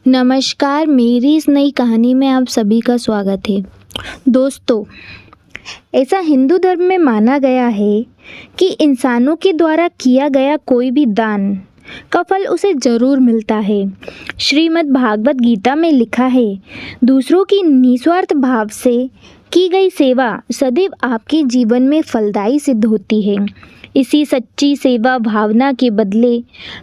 नमस्कार, मेरी इस नई कहानी में आप सभी का स्वागत है। दोस्तों, ऐसा हिंदू धर्म में माना गया है कि इंसानों के द्वारा किया गया कोई भी दान का फल उसे जरूर मिलता है। श्रीमद् भागवत गीता में लिखा है, दूसरों की निस्वार्थ भाव से की गई सेवा सदैव आपके जीवन में फलदायी सिद्ध होती है। इसी सच्ची सेवा भावना के बदले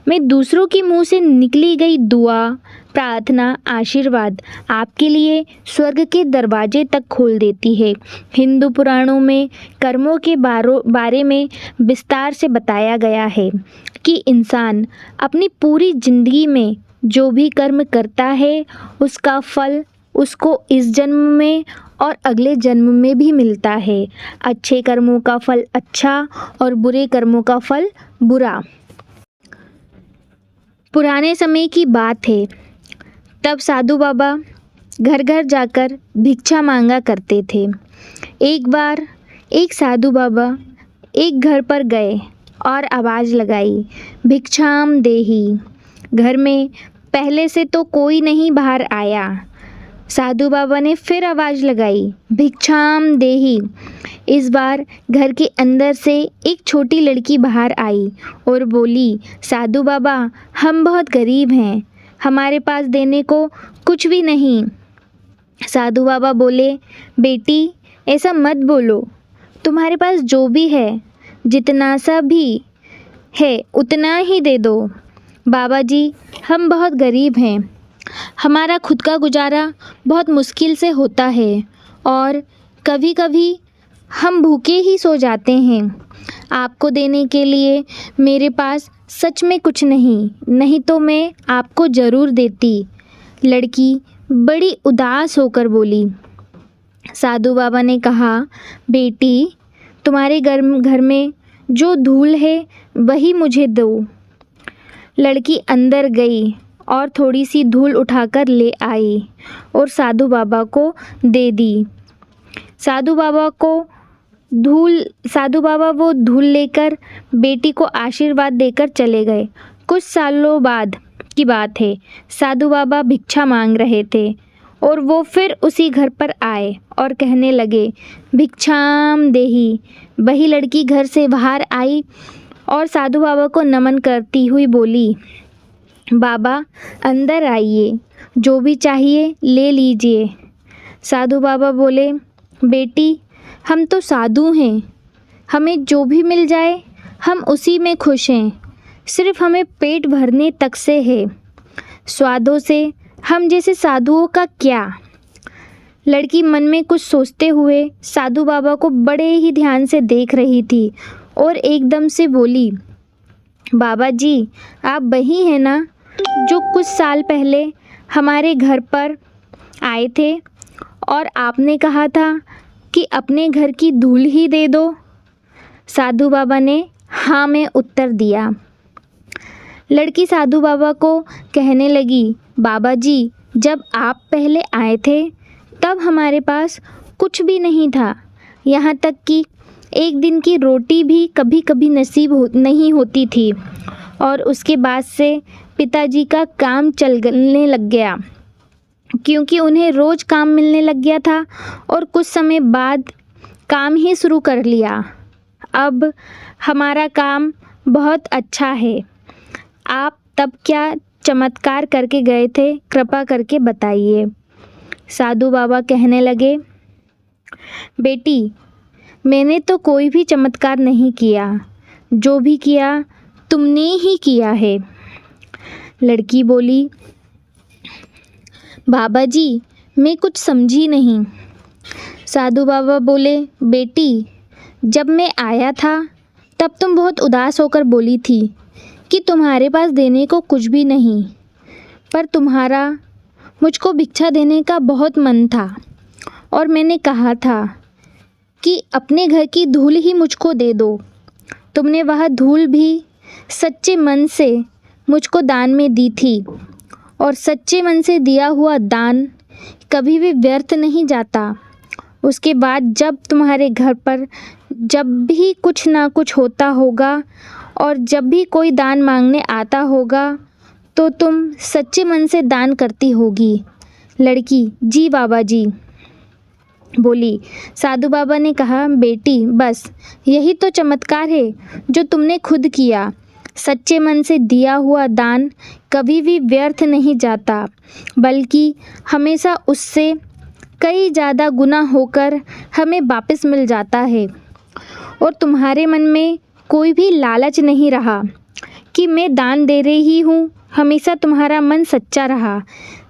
में दूसरों के मुंह से निकली गई दुआ, प्रार्थना, आशीर्वाद आपके लिए स्वर्ग के दरवाजे तक खोल देती है। हिंदू पुराणों में कर्मों के बारे में विस्तार से बताया गया है कि इंसान अपनी पूरी जिंदगी में जो भी कर्म करता है उसका फल उसको इस जन्म में और अगले जन्म में भी मिलता है। अच्छे कर्मों का फल अच्छा और बुरे कर्मों का फल बुरा। पुराने समय की बात है, तब साधु बाबा घर घर जाकर भिक्षा मांगा करते थे। एक बार एक साधु बाबा एक घर पर गए और आवाज़ लगाई, भिक्षाम देहि। घर में पहले से तो कोई नहीं बाहर आया। साधु बाबा ने फिर आवाज़ लगाई, भिक्षाम देहि। इस बार घर के अंदर से एक छोटी लड़की बाहर आई और बोली, साधु बाबा, हम बहुत गरीब हैं, हमारे पास देने को कुछ भी नहीं। साधु बाबा बोले, बेटी ऐसा मत बोलो, तुम्हारे पास जो भी है, जितना सा भी है उतना ही दे दो। बाबा जी, हम बहुत गरीब हैं, हमारा खुद का गुजारा बहुत मुश्किल से होता है और कभी कभी हम भूखे ही सो जाते हैं। आपको देने के लिए मेरे पास सच में कुछ नहीं तो मैं आपको ज़रूर देती। लड़की बड़ी उदास होकर बोली। साधु बाबा ने कहा, बेटी तुम्हारे घर में जो धूल है वही मुझे दो। लड़की अंदर गई और थोड़ी सी धूल उठाकर ले आई और साधु बाबा को दे दी। साधु बाबा वो धूल लेकर बेटी को आशीर्वाद देकर चले गए। कुछ सालों बाद की बात है, साधु बाबा भिक्षा मांग रहे थे और वो फिर उसी घर पर आए और कहने लगे, भिक्षाम देहि। वही लड़की घर से बाहर आई और साधु बाबा को नमन करती हुई बोली, बाबा अंदर आइए, जो भी चाहिए ले लीजिए। साधु बाबा बोले, बेटी हम तो साधु हैं, हमें जो भी मिल जाए हम उसी में खुश हैं, सिर्फ हमें पेट भरने तक से है, स्वादों से हम जैसे साधुओं का क्या। लड़की मन में कुछ सोचते हुए साधु बाबा को बड़े ही ध्यान से देख रही थी और एकदम से बोली, बाबा जी आप वही हैं ना जो कुछ साल पहले हमारे घर पर आए थे और आपने कहा था कि अपने घर की धूल ही दे दो। साधु बाबा ने हाँ में उत्तर दिया। लड़की साधु बाबा को कहने लगी, बाबा जी जब आप पहले आए थे तब हमारे पास कुछ भी नहीं था, यहाँ तक कि एक दिन की रोटी भी कभी कभी नसीब नहीं होती थी और उसके बाद से पिताजी का काम चलने लग गया, क्योंकि उन्हें रोज़ काम मिलने लग गया था और कुछ समय बाद काम ही शुरू कर लिया। अब हमारा काम बहुत अच्छा है। आप तब क्या चमत्कार करके गए थे, कृपा करके बताइए। साधु बाबा कहने लगे, बेटी मैंने तो कोई भी चमत्कार नहीं किया, जो भी किया तुमने ही किया है। लड़की बोली, बाबा जी मैं कुछ समझी नहीं। साधु बाबा बोले, बेटी जब मैं आया था तब तुम बहुत उदास होकर बोली थी कि तुम्हारे पास देने को कुछ भी नहीं, पर तुम्हारा मुझको भिक्षा देने का बहुत मन था और मैंने कहा था कि अपने घर की धूल ही मुझको दे दो। तुमने वह धूल भी सच्चे मन से मुझको दान में दी थी और सच्चे मन से दिया हुआ दान कभी भी व्यर्थ नहीं जाता। उसके बाद जब तुम्हारे घर पर जब भी कुछ ना कुछ होता होगा और जब भी कोई दान मांगने आता होगा तो तुम सच्चे मन से दान करती होगी। लड़की, जी बाबा जी बोली। साधु बाबा ने कहा, बेटी बस यही तो चमत्कार है जो तुमने खुद किया। सच्चे मन से दिया हुआ दान कभी भी व्यर्थ नहीं जाता, बल्कि हमेशा उससे कई ज़्यादा गुना होकर हमें वापस मिल जाता है। और तुम्हारे मन में कोई भी लालच नहीं रहा कि मैं दान दे रही हूँ। हमेशा तुम्हारा मन सच्चा रहा,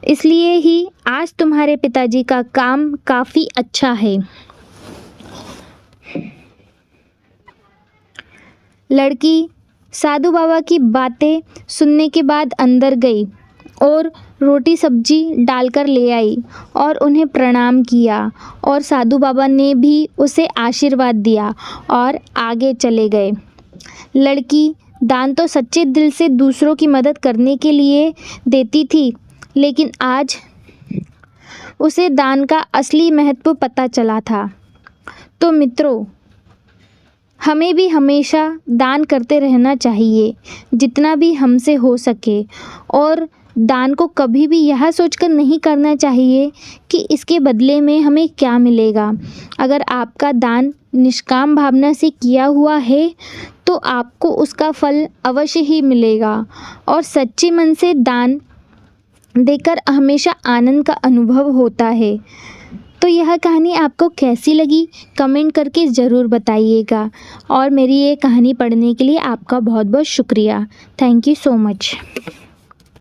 इसलिए ही आज तुम्हारे पिताजी का काम काफ़ी अच्छा है। लड़की साधु बाबा की बातें सुनने के बाद अंदर गई और रोटी सब्जी डालकर ले आई और उन्हें प्रणाम किया, और साधु बाबा ने भी उसे आशीर्वाद दिया और आगे चले गए। लड़की दान तो सच्चे दिल से दूसरों की मदद करने के लिए देती थी, लेकिन आज उसे दान का असली महत्व पता चला था। तो मित्रों, हमें भी हमेशा दान करते रहना चाहिए, जितना भी हमसे हो सके। और दान को कभी भी यह सोचकर नहीं करना चाहिए कि इसके बदले में हमें क्या मिलेगा। अगर आपका दान निष्काम भावना से किया हुआ है तो आपको उसका फल अवश्य ही मिलेगा। और सच्चे मन से दान देकर हमेशा आनंद का अनुभव होता है। तो यह कहानी आपको कैसी लगी कमेंट करके ज़रूर बताइएगा। और मेरी ये कहानी पढ़ने के लिए आपका बहुत बहुत शुक्रिया। Thank you so much.